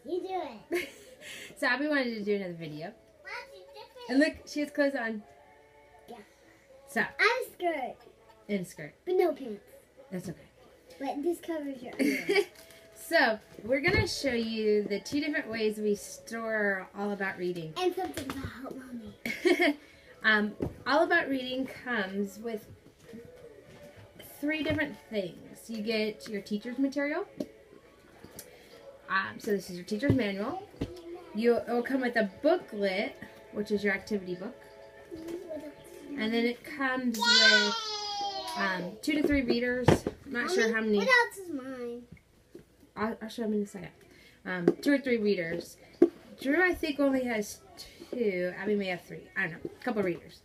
You do it. So Abby wanted to do another video. And look, she has clothes on. Yeah. So. I'm skirt. In a skirt. But no pants. That's okay. But this covers your underwear. So, we're going to show you the 2 different ways we store All About Reading. And something about Mommy. All About Reading comes with 3 different things. You get your teacher's material. So this is your teacher's manual. It will come with a booklet, which is your activity book. And then it comes with 2 to 3 readers. I'm not sure how many. What else is mine? I'll show them in a second. 2 or 3 readers. Drew, I think, only has 2. Abby may have 3. I don't know. A couple readers.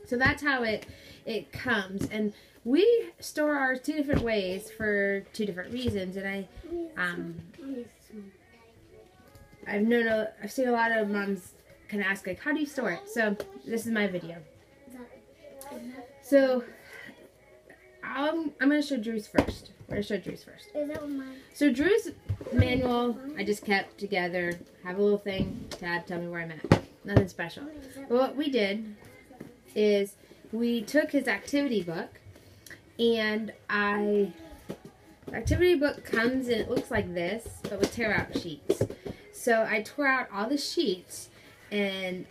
So that's how it comes. And we store ours 2 different ways for 2 different reasons. And I've seen a lot of moms kind of ask, like, how do you store it? So this is my video. So I'm going to show Drew's first. We're going to show Drew's first. Is that one mine? So Drew's manual, I just kept together. Have a little thing, tab, tell me where I'm at. Nothing special. But what we did is we took his activity book, and the activity book comes and it looks like this, but with tear out sheets. So I tore out all the sheets and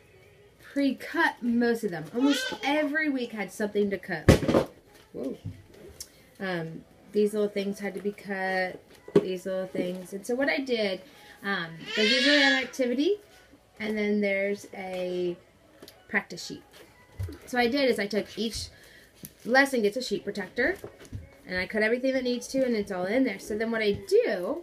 pre-cut most of them. Almost every week had something to cut. Whoa. These little things had to be cut. These little things. And so what I did, there's usually an activity, and then there's a practice sheet. So what I did is I took each lesson gets a sheet protector, and I cut everything that needs to, and it's all in there. So then what I do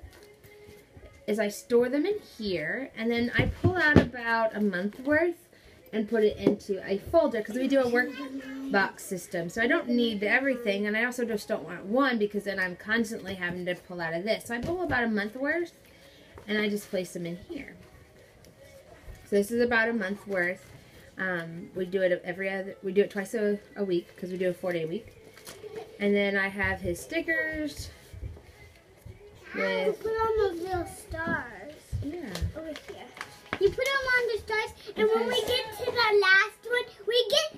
is I store them in here, and then I pull out about a month worth and put it into a folder, because we do a workbox system. So I don't need everything, and I also just don't want one, because then I'm constantly having to pull out of this. So I pull about a month worth, and I just place them in here. So this is about a month worth. We do it we do it twice a week, because we do a 4-day week. And then I have his stickers. You put on those little stars. Yeah. Over here. You put them on the stars, and when we get to the last one, we get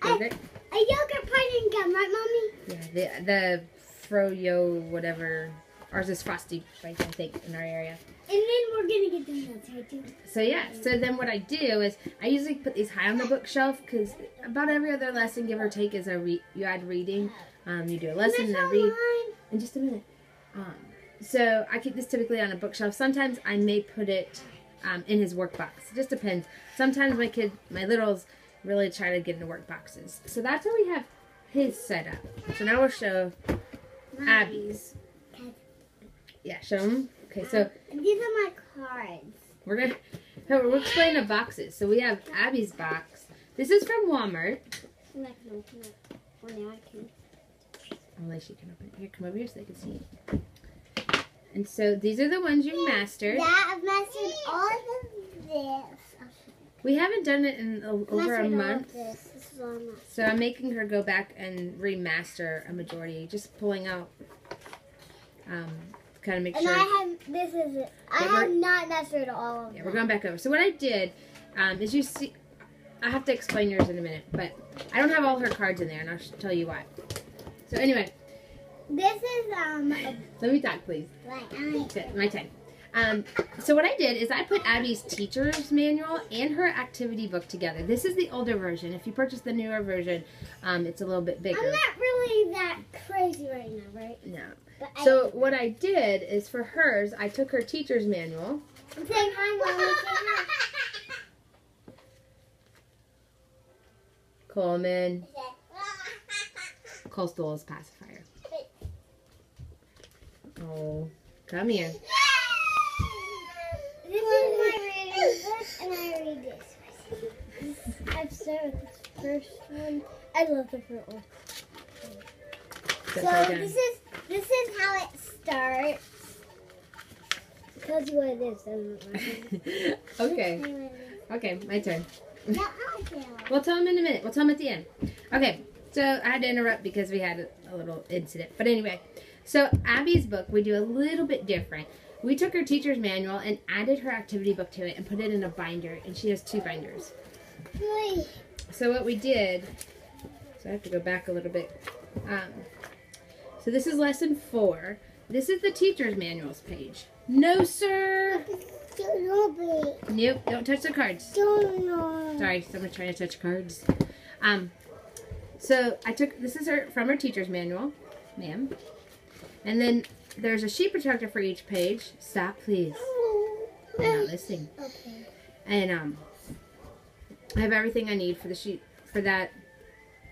a yogurt pudding gum, right, Mommy? Yeah, the Froyo whatever. Ours is Frosty Bites, I think, in our area. And then we're gonna get the nuts, right, too. So yeah, so then what I do is I usually put these high on the bookshelf, because about every other lesson, give or take, is you add reading. You do a lesson and then read. In just a minute. So I keep this typically on a bookshelf. Sometimes I may put it in his workbox. It just depends. Sometimes my littles really try to get into workboxes. So that's how we have his set up. So now we'll show Abby's. Yeah, show them. Okay, so these are my cards. We're explaining the boxes. So we have Abby's box. This is from Walmart. I'm not gonna open it. Well, now I can. Unless you can open it. Here, come over here so they can see it. And so these are the ones you mastered. Yeah, I've mastered all of this. We haven't done it in over a month. This is all so I'm making her go back and remaster a majority. Just pulling out, kind of make sure. And this is it. I have not mastered all of them. Yeah, we're going back over. So what I did is you see, I have to explain yours in a minute, but I don't have all her cards in there, and I'll tell you why. So anyway. This is, Let me talk, please. Good, my turn. So what I did is I put Abby's teacher's manual and her activity book together. This is the older version. If you purchase the newer version, it's a little bit bigger. I'm not really that crazy right now, right? No. So what I did is for hers, I took her teacher's manual. I'm saying hi, Mommy. Coleman. Coastal is pacifier. Oh, come here. This is my reading book, and I read this. I've started with this first one. I love the first one. So this is how it starts. It tells you what it is, doesn't it? Okay. Okay, my turn. No, I'll tell. We'll tell them in a minute. We'll tell them at the end. Okay, so I had to interrupt because we had a little incident. But anyway, so Abby's book, we do a little bit different. we took her teacher's manual and added her activity book to it and put it in a binder, and she has 2 binders. So what we did, so I have to go back a little bit. So this is lesson 4. This is the teacher's manuals page. No, sir. Nope, don't touch the cards. Sorry, someone's trying to touch cards. So I took, this is from her teacher's manual, ma'am. And then there's a sheet protector for each page. Stop, please. I'm not listening. Okay. And I have everything I need for the sheet, for that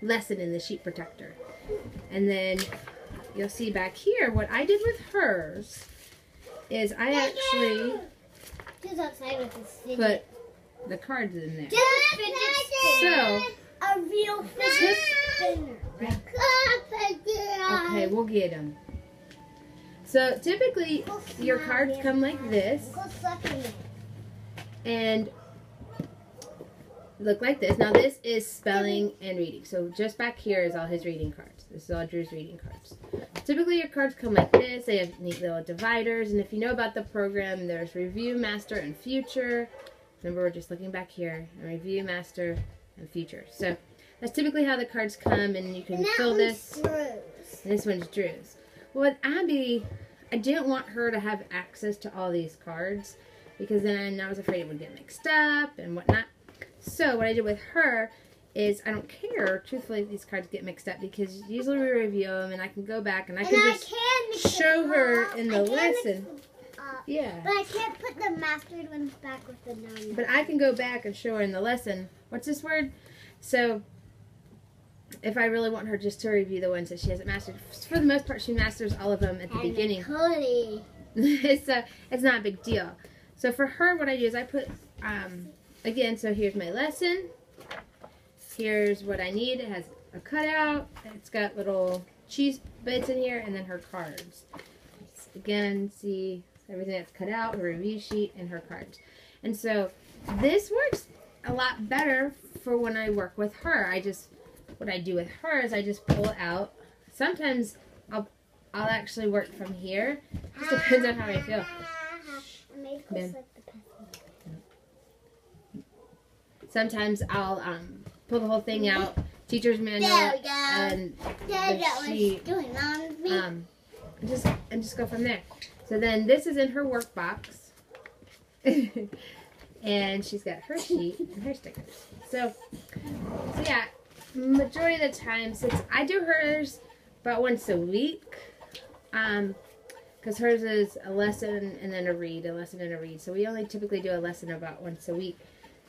lesson in the sheet protector. And then you'll see back here, what I did with hers is I actually put the cards in there. So, a real fidget spinner. Okay, we'll get them. So typically your cards come like this and look like this. Now this is spelling and reading. So just back here is all his reading cards. This is all Drew's reading cards. Typically your cards come like this. They have neat little dividers. And if you know about the program, there's Review, Master, and Future. Remember, we're just looking back here. Review, Master, and Future. So that's typically how the cards come, and you can fill this. And this one's Drew's. Well, with Abby, I didn't want her to have access to all these cards because then I was afraid it would get mixed up and whatnot. So what I did with her is I don't care, truthfully, if these cards get mixed up because usually we review them and I can go back and I can just show her in the lesson. Yeah. But I can't put the mastered ones back with the non-mastered. But I can go back and show her in the lesson. What's this word? So if I really want her just to review the ones that she hasn't mastered, for the most part, she masters all of them at the beginning. Totally. It's not a big deal. So for her, what I do is I put, again, so here's my lesson. Here's what I need. It has a cutout. It's got little cheese bits in here, and then her cards. Again, see everything that's cut out, her review sheet, and her cards. And so this works a lot better for when I work with her. What I do with her is I just pull out. Sometimes I'll actually work from here. Just depends on how I feel. Sometimes I'll pull the whole thing out, teacher's manual, and the sheet, and just go from there. So then this is in her workbox, and she's got her sheet and her stickers. So yeah, majority of the time, since I do hers about once a week, because hers is a lesson and then a read, a lesson and a read. So we only typically do a lesson about once a week.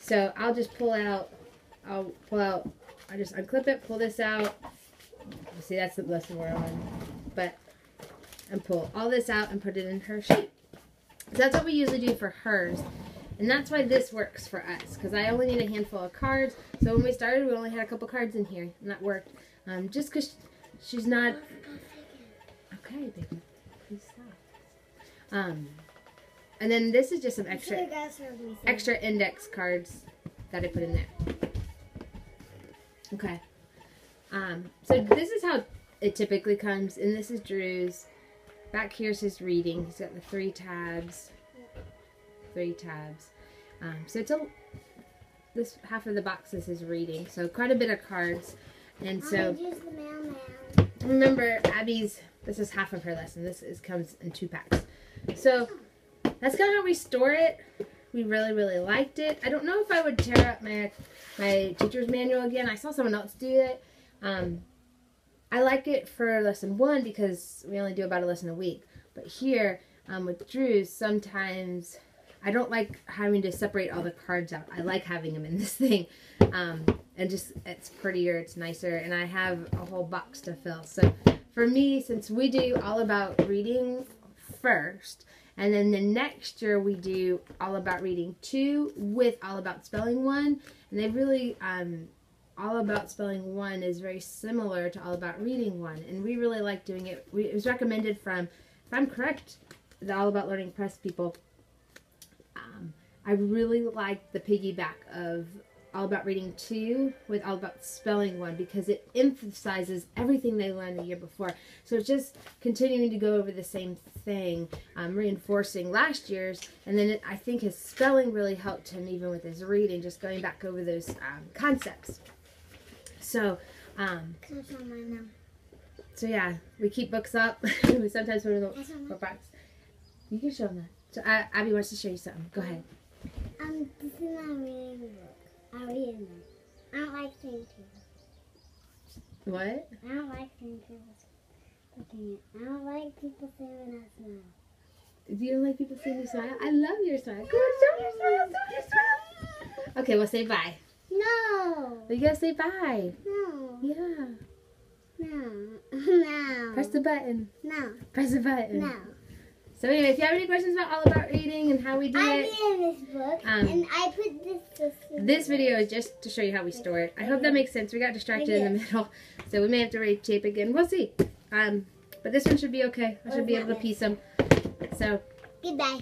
So I'll just I just unclip it, pull this out. See, that's the lesson we're on. And pull all this out and put it in her sheet. So that's what we usually do for hers. And that's why this works for us, because I only need a handful of cards. So when we started, we only had a couple cards in here, and that worked. Just because she's not... Okay, baby. Please stop. And then this is just some extra index cards that I put in there. Okay. So this is how it typically comes, and this is Drew's. Back here's his reading. He's got the 3 tabs. 3 tabs. So it's this half of the box is his reading. So quite a bit of cards. And so remember, Abby's, this is half of her lesson. This comes in 2 packs. So that's kind of how we store it. We really, really liked it. I don't know if I would tear up my teacher's manual again. I saw someone else do it. I like it for lesson 1 because we only do about a lesson a week. But here, with Drew's, sometimes I don't like having to separate all the cards out. I like having them in this thing. And just, it's prettier, it's nicer, and I have a whole box to fill. So for me, since we do all about reading first, and then the next year we do all about reading 2 with all about spelling 1, and they really, all about spelling 1 is very similar to all about reading 1, and we really like doing it. It was recommended from, if I'm correct, the All About Learning Press people. I really like the piggyback of All About Reading 2 with All About Spelling 1 because it emphasizes everything they learned the year before. So it's just continuing to go over the same thing, reinforcing last year's, and then I think his spelling really helped him even with his reading, just going back over those concepts. So, so yeah, we keep books up. We sometimes put in the workbox. You can show them that. So Abby wants to show you something. Go ahead. This is my reading book. I read them. I don't like seeing people. What? I don't like seeing people looking at. I don't like people seeing when I smile. You don't like people seeing you smile? I love your smile. Go on, show your smile. Show your smile. Okay, well, say bye. No. You gotta say bye. No. Yeah. No. No. Press the button. No. Press the button. No. So anyway, if you have any questions about All About Reading and how we do I it, read in this book, and I put this video is just to show you how we store it. I hope that makes sense. We got distracted in the middle, so we may have to retape again. We'll see. But this one should be okay. I should be able to piece them. So goodbye.